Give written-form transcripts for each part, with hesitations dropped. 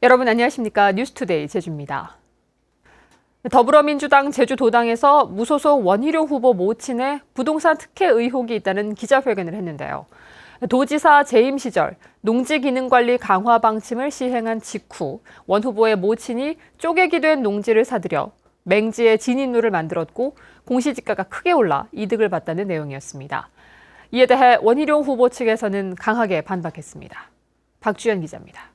여러분 안녕하십니까? 뉴스투데이 제주입니다. 더불어민주당 제주도당에서 무소속 원희룡 후보 모친의 부동산 특혜 의혹이 있다는 기자회견을 했는데요. 도지사 재임 시절 농지기능관리 강화 방침을 시행한 직후 원 후보의 모친이 쪼개기 된 농지를 사들여 맹지의 진입로를 만들었고 공시지가가 크게 올라 이득을 봤다는 내용이었습니다. 이에 대해 원희룡 후보 측에서는 강하게 반박했습니다. 박주연 기자입니다.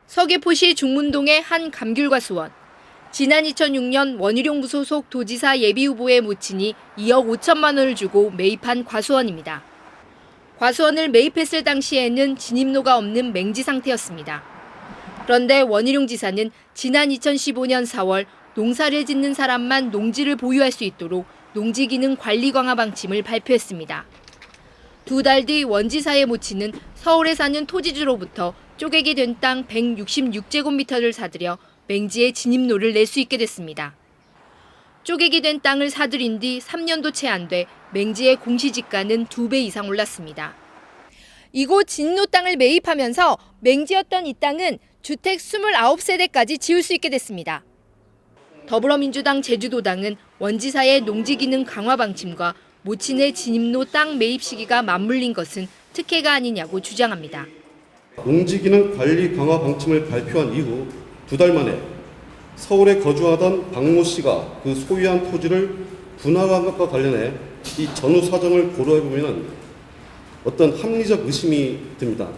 서귀포시 중문동의 한 감귤과 수원. 지난 2006년 원희룡 무소속 도지사 예비후보의 모친이 2억 5천만 원을 주고 매입한 과수원입니다. 과수원을 매입했을 당시에는 진입로가 없는 맹지 상태였습니다. 그런데 원희룡 지사는 지난 2015년 4월 농사를 짓는 사람만 농지를 보유할 수 있도록 농지기능 관리 강화 방침을 발표했습니다. 두 달 뒤 원 지사의 모친은 서울에 사는 토지주로부터 쪼개기 된 땅 166제곱미터를 사들여 맹지의 진입로를 낼 수 있게 됐습니다. 쪼개기 된 땅을 사들인 뒤 3년도 채 안 돼 맹지의 공시지가는 2배 이상 올랐습니다. 이곳 진입로 땅을 매입하면서 맹지였던 이 땅은 주택 29세대까지 지을 수 있게 됐습니다. 더불어민주당 제주도당은 원 지사의 농지기능 강화 방침과 모친의 진입로 땅 매입 시기가 맞물린 것은 특혜가 아니냐고 주장합니다. 농지기능 관리 강화 방침을 발표한 이후 2달 만에 서울에 거주하던 박모 씨가 그 소유한 토지를 분할한 것과 관련해 이 전후 사정을 고려해보면 어떤 합리적 의심이 듭니다.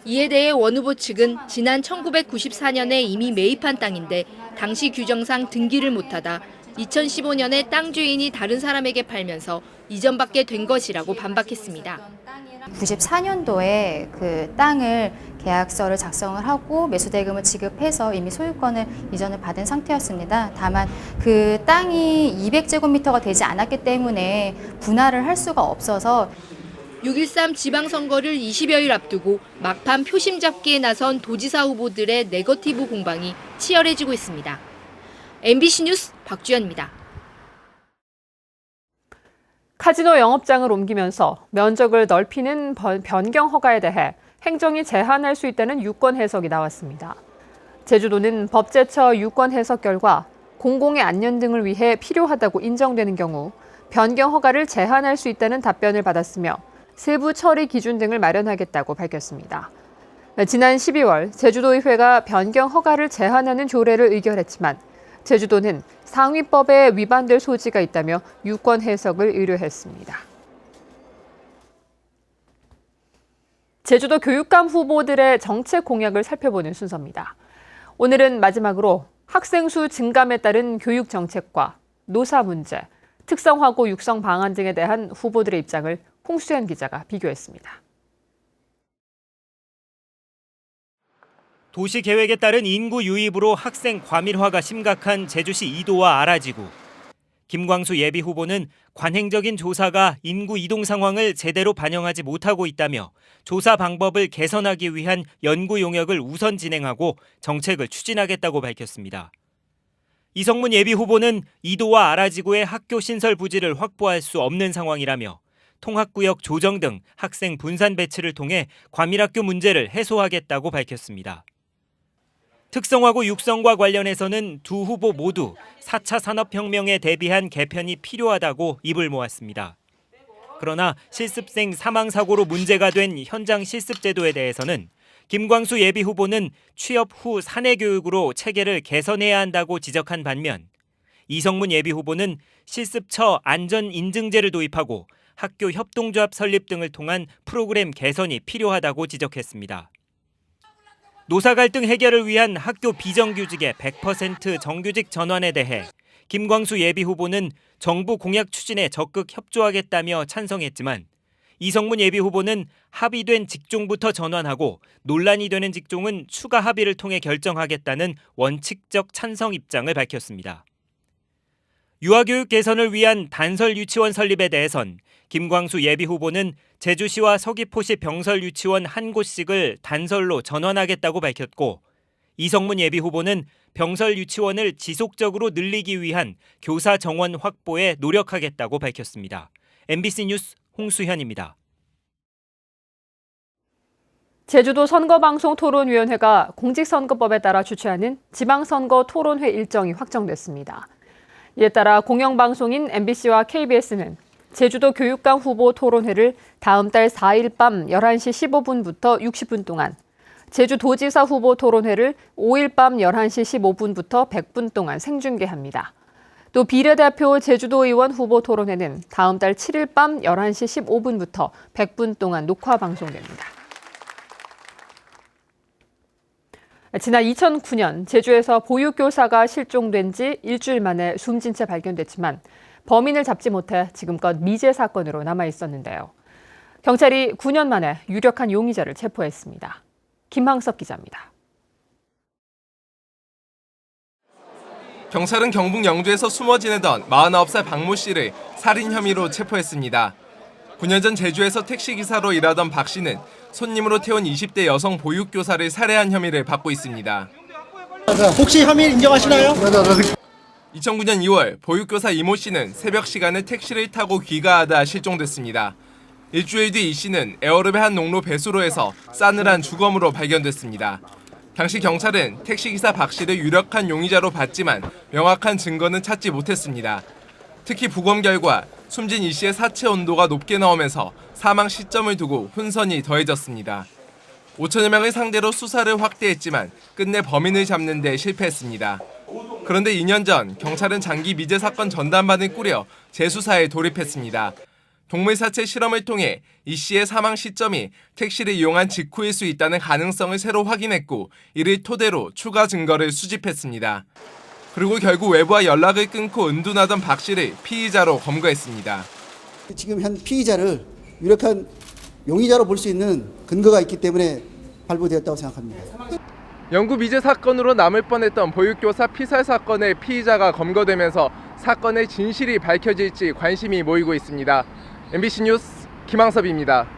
이에 대해 원 후보 측은 지난 1994년에 이미 매입한 땅인데 당시 규정상 등기를 못하다 2015년에 땅 주인이 다른 사람에게 팔면서 이전받게 된 것이라고 반박했습니다. 94년도에 그 땅을 계약서를 작성을 하고 매수대금을 지급해서 이미 소유권을 이전을 받은 상태였습니다. 다만 그 땅이 200제곱미터가 되지 않았기 때문에 분할을 할 수가 없어서 6.13 지방선거를 20여일 앞두고 막판 표심 잡기에 나선 도지사 후보들의 네거티브 공방이 치열해지고 있습니다. MBC 뉴스 박주연입니다. 카지노 영업장을 옮기면서 면적을 넓히는 변경 허가에 대해 행정이 제한할 수 있다는 유권 해석이 나왔습니다. 제주도는 법제처 유권 해석 결과 공공의 안전 등을 위해 필요하다고 인정되는 경우 변경 허가를 제한할 수 있다는 답변을 받았으며 세부 처리 기준 등을 마련하겠다고 밝혔습니다. 지난 12월 제주도의회가 변경 허가를 제한하는 조례를 의결했지만 제주도는 상위법에 위반될 소지가 있다며 유권 해석을 의뢰했습니다. 제주도 교육감 후보들의 정책 공약을 살펴보는 순서입니다. 오늘은 마지막으로 학생 수 증감에 따른 교육 정책과 노사 문제, 특성화고 육성 방안 등에 대한 후보들의 입장을 홍수연 기자가 비교했습니다. 도시계획에 따른 인구 유입으로 학생 과밀화가 심각한 제주시 이도와 아라지구. 김광수 예비후보는 관행적인 조사가 인구 이동 상황을 제대로 반영하지 못하고 있다며 조사 방법을 개선하기 위한 연구 용역을 우선 진행하고 정책을 추진하겠다고 밝혔습니다. 이성문 예비후보는 이도와 아라지구의 학교 신설 부지를 확보할 수 없는 상황이라며 통학구역 조정 등 학생 분산 배치를 통해 과밀학교 문제를 해소하겠다고 밝혔습니다. 특성화고 육성과 관련해서는 두 후보 모두 4차 산업혁명에 대비한 개편이 필요하다고 입을 모았습니다. 그러나 실습생 사망사고로 문제가 된 현장 실습제도에 대해서는 김광수 예비후보는 취업 후 사내교육으로 체계를 개선해야 한다고 지적한 반면 이성문 예비후보는 실습처 안전인증제를 도입하고 학교 협동조합 설립 등을 통한 프로그램 개선이 필요하다고 지적했습니다. 노사 갈등 해결을 위한 학교 비정규직의 100% 정규직 전환에 대해 김광수 예비후보는 정부 공약 추진에 적극 협조하겠다며 찬성했지만 이성문 예비후보는 합의된 직종부터 전환하고 논란이 되는 직종은 추가 합의를 통해 결정하겠다는 원칙적 찬성 입장을 밝혔습니다. 유아교육 개선을 위한 단설 유치원 설립에 대해선 김광수 예비후보는 제주시와 서귀포시 병설 유치원 한 곳씩을 단설로 전환하겠다고 밝혔고 이성문 예비후보는 병설 유치원을 지속적으로 늘리기 위한 교사 정원 확보에 노력하겠다고 밝혔습니다. MBC 뉴스 홍수현입니다. 제주도 선거방송토론위원회가 공직선거법에 따라 주최하는 지방선거 토론회 일정이 확정됐습니다. 이에 따라 공영방송인 MBC와 KBS는 제주도 교육감 후보 토론회를 다음 달 4일 밤 11시 15분부터 60분 동안, 제주도지사 후보 토론회를 5일 밤 11시 15분부터 100분 동안 생중계합니다. 또 비례대표 제주도의원 후보 토론회는 다음 달 7일 밤 11시 15분부터 100분 동안 녹화 방송됩니다. 지난 2009년 제주에서 보육교사가 실종된 지 일주일 만에 숨진 채 발견됐지만 범인을 잡지 못해 지금껏 미제 사건으로 남아 있었는데요. 경찰이 9년 만에 유력한 용의자를 체포했습니다. 김항섭 기자입니다. 경찰은 경북 영주에서 숨어 지내던 49살 박모 씨를 살인 혐의로 체포했습니다. 9년 전 제주에서 택시기사로 일하던 박 씨는 손님으로 태운 20대 여성 보육교사를 살해한 혐의를 받고 있습니다. 혹시 혐의 인정하시나요? 2009년 2월 보육교사 이모 씨는 새벽 시간에 택시를 타고 귀가하다 실종됐습니다. 일주일 뒤 이 씨는 에어랩의 한 농로 배수로에서 싸늘한 주검으로 발견됐습니다. 당시 경찰은 택시기사 박 씨를 유력한 용의자로 봤지만 명확한 증거는 찾지 못했습니다. 특히 부검 결과 숨진 이 씨의 사체 온도가 높게 나오면서 사망 시점을 두고 혼선이 더해졌습니다. 5천여 명을 상대로 수사를 확대했지만 끝내 범인을 잡는 데 실패했습니다. 그런데 2년 전 경찰은 장기 미제 사건 전담반을 꾸려 재수사에 돌입했습니다. 동물사체 실험을 통해 이 씨의 사망 시점이 택시를 이용한 직후일 수 있다는 가능성을 새로 확인했고 이를 토대로 추가 증거를 수집했습니다. 그리고 결국 외부와 연락을 끊고 은둔하던 박 씨를 피의자로 검거했습니다. 지금 현 피의자를 유력한 용의자로 볼 수 있는 근거가 있기 때문에 발부되었다고 생각합니다. 영구 미제 사건으로 남을 뻔했던 보육교사 피살 사건의 피의자가 검거되면서 사건의 진실이 밝혀질지 관심이 모이고 있습니다. MBC 뉴스 김항섭입니다.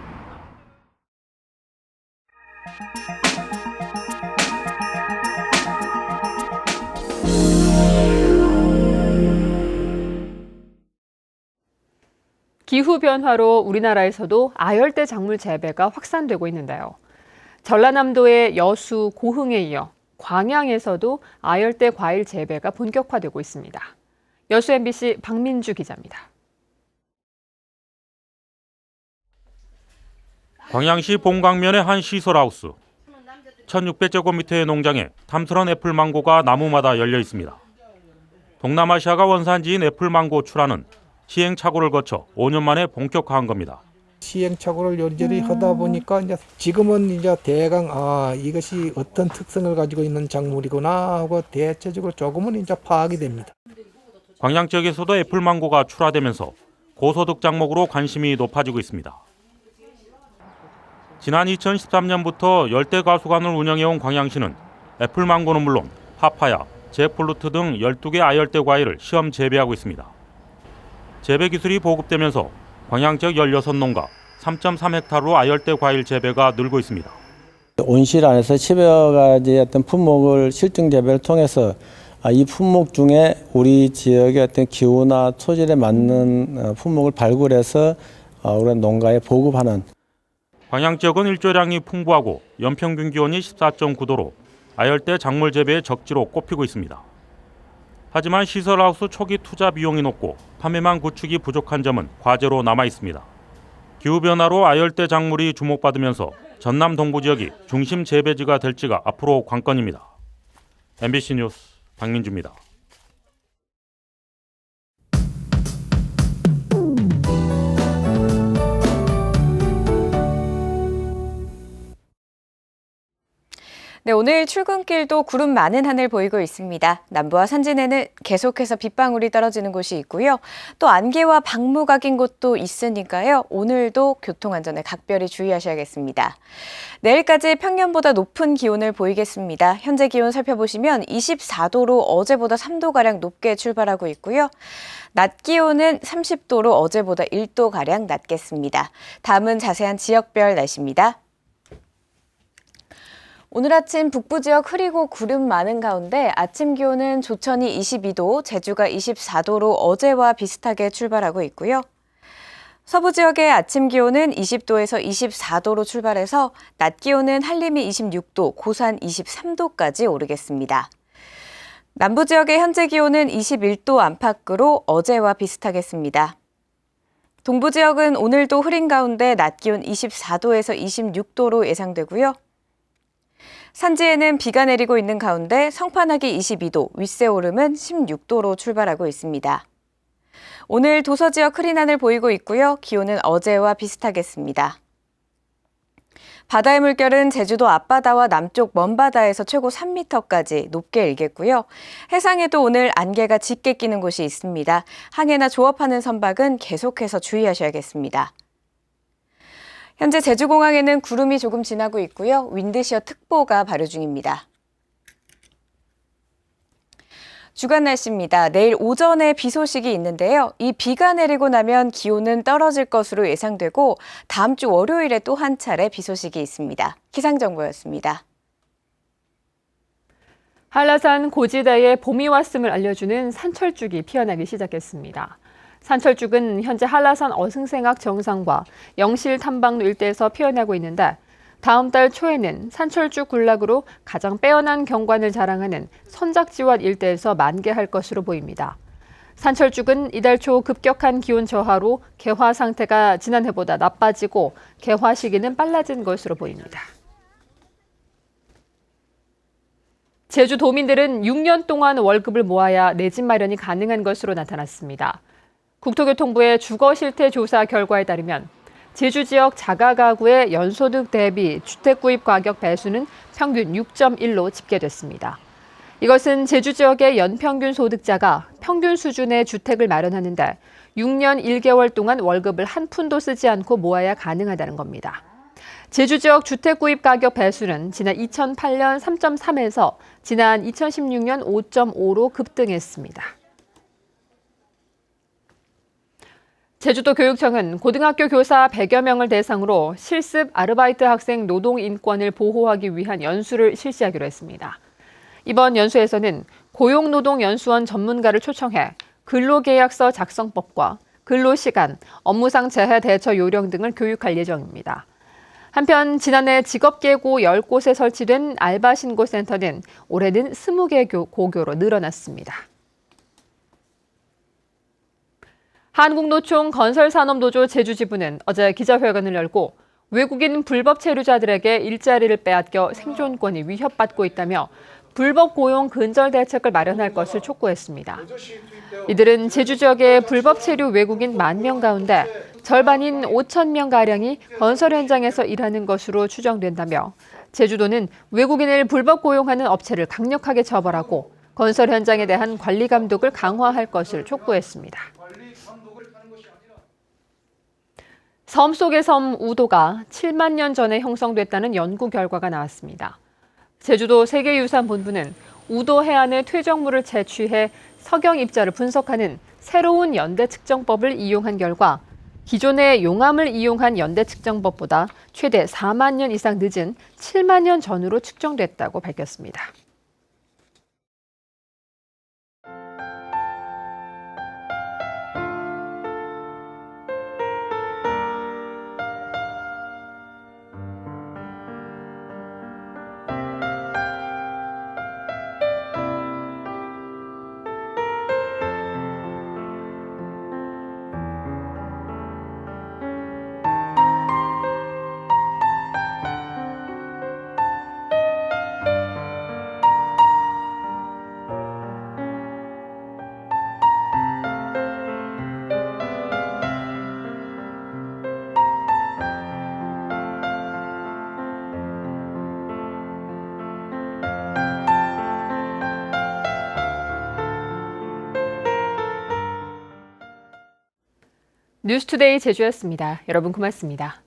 기후변화로 우리나라에서도 아열대 작물 재배가 확산되고 있는데요. 전라남도의 여수, 고흥에 이어 광양에서도 아열대 과일 재배가 본격화되고 있습니다. 여수 MBC 박민주 기자입니다. 광양시 봉광면의 한 시설하우스. 1600제곱미터의 농장에 탐스런 애플망고가 나무마다 열려 있습니다. 동남아시아가 원산지인 애플망고 출하는 시행착오를 거쳐 5년 만에 본격화한 겁니다. 시행착오를 여리저리 하다 보니까 지금은 대강 이것이 어떤 특성을 가지고 있는 작물이구나 하고 대체적으로 조금은 파악이 됩니다. 광양 지역에서도 애플망고가 출하되면서 고소득 작목으로 관심이 높아지고 있습니다. 지난 2013년부터 열대과수관을 운영해온 광양시는 애플망고는 물론 파파야, 잭플루트 등 12개 아열대 과일을 시험 재배하고 있습니다. 재배 기술이 보급되면서 광양 지역 16농가 3.3헥타르로 아열대 과일 재배가 늘고 있습니다. 온실 안에서 10여 가지 어떤 품목을 실증 재배를 통해서 이 품목 중에 우리 지역의 어떤 기후나 토질에 맞는 품목을 발굴해서 우리 농가에 보급하는. 광양 지역은 일조량이 풍부하고 연평균 기온이 14.9도로 아열대 작물 재배의 적지로 꼽히고 있습니다. 하지만 시설하우스 초기 투자 비용이 높고 판매망 구축이 부족한 점은 과제로 남아 있습니다. 기후변화로 아열대 작물이 주목받으면서 전남 동부 지역이 중심 재배지가 될지가 앞으로 관건입니다. MBC 뉴스 박민주입니다. 네, 오늘 출근길도 구름 많은 하늘 보이고 있습니다. 남부와 산지에는 계속해서 빗방울이 떨어지는 곳이 있고요. 또 안개와 방무가 낀 곳도 있으니까요. 오늘도 교통안전에 각별히 주의하셔야겠습니다. 내일까지 평년보다 높은 기온을 보이겠습니다. 현재 기온 살펴보시면 24도로 어제보다 3도가량 높게 출발하고 있고요. 낮 기온은 30도로 어제보다 1도가량 낮겠습니다. 다음은 자세한 지역별 날씨입니다. 오늘 아침 북부 지역 흐리고 구름 많은 가운데 아침 기온은 조천이 22도, 제주가 24도로 어제와 비슷하게 출발하고 있고요. 서부 지역의 아침 기온은 20도에서 24도로 출발해서 낮 기온은 한림이 26도, 고산 23도까지 오르겠습니다. 남부 지역의 현재 기온은 21도 안팎으로 어제와 비슷하겠습니다. 동부 지역은 오늘도 흐린 가운데 낮 기온 24도에서 26도로 예상되고요. 산지에는 비가 내리고 있는 가운데 성판하기 22도, 윗세오름은 16도로 출발하고 있습니다. 오늘 도서 지역 흐린 하늘 보이고 있고요. 기온은 어제와 비슷하겠습니다. 바다의 물결은 제주도 앞바다와 남쪽 먼바다에서 최고 3m까지 높게 일겠고요. 해상에도 오늘 안개가 짙게 끼는 곳이 있습니다. 항해나 조업하는 선박은 계속해서 주의하셔야겠습니다. 현재 제주공항에는 구름이 조금 지나고 있고요. 윈드시어 특보가 발효 중입니다. 주간 날씨입니다. 내일 오전에 비 소식이 있는데요. 이 비가 내리고 나면 기온은 떨어질 것으로 예상되고 다음 주 월요일에 또 한 차례 비 소식이 있습니다. 기상정보였습니다. 한라산 고지대에 봄이 왔음을 알려주는 산철쭉이 피어나기 시작했습니다. 산철쭉은 현재 한라산 어승생학 정상과 영실 탐방로 일대에서 피어나고 있는데 다음 달 초에는 산철쭉 군락으로 가장 빼어난 경관을 자랑하는 선작지원 일대에서 만개할 것으로 보입니다. 산철쭉은 이달 초 급격한 기온 저하로 개화 상태가 지난해보다 나빠지고 개화 시기는 빨라진 것으로 보입니다. 제주도민들은 6년 동안 월급을 모아야 내 집 마련이 가능한 것으로 나타났습니다. 국토교통부의 주거실태 조사 결과에 따르면 제주 지역 자가가구의 연소득 대비 주택구입 가격 배수는 평균 6.1로 집계됐습니다. 이것은 제주 지역의 연평균 소득자가 평균 수준의 주택을 마련하는데 6년 1개월 동안 월급을 한 푼도 쓰지 않고 모아야 가능하다는 겁니다. 제주 지역 주택구입 가격 배수는 지난 2008년 3.3에서 지난 2016년 5.5로 급등했습니다. 제주도 교육청은 고등학교 교사 100여 명을 대상으로 실습 아르바이트 학생 노동 인권을 보호하기 위한 연수를 실시하기로 했습니다. 이번 연수에서는 고용노동연수원 전문가를 초청해 근로계약서 작성법과 근로시간, 업무상 재해 대처 요령 등을 교육할 예정입니다. 한편 지난해 직업계고 10곳에 설치된 알바 신고센터는 올해는 20개 고교로 늘어났습니다. 한국노총 건설산업노조 제주지부는 어제 기자회견을 열고 외국인 불법 체류자들에게 일자리를 빼앗겨 생존권이 위협받고 있다며 불법 고용 근절 대책을 마련할 것을 촉구했습니다. 이들은 제주 지역의 불법 체류 외국인 10,000명 가운데 절반인 5,000명가량이 건설 현장에서 일하는 것으로 추정된다며 제주도는 외국인을 불법 고용하는 업체를 강력하게 처벌하고 건설 현장에 대한 관리 감독을 강화할 것을 촉구했습니다. 섬 속의 섬 우도가 7만 년 전에 형성됐다는 연구 결과가 나왔습니다. 제주도 세계유산본부는 우도 해안의 퇴적물을 채취해 석영 입자를 분석하는 새로운 연대 측정법을 이용한 결과 기존의 용암을 이용한 연대 측정법보다 최대 4만 년 이상 늦은 7만 년 전으로 측정됐다고 밝혔습니다. 뉴스투데이 제주였습니다. 여러분 고맙습니다.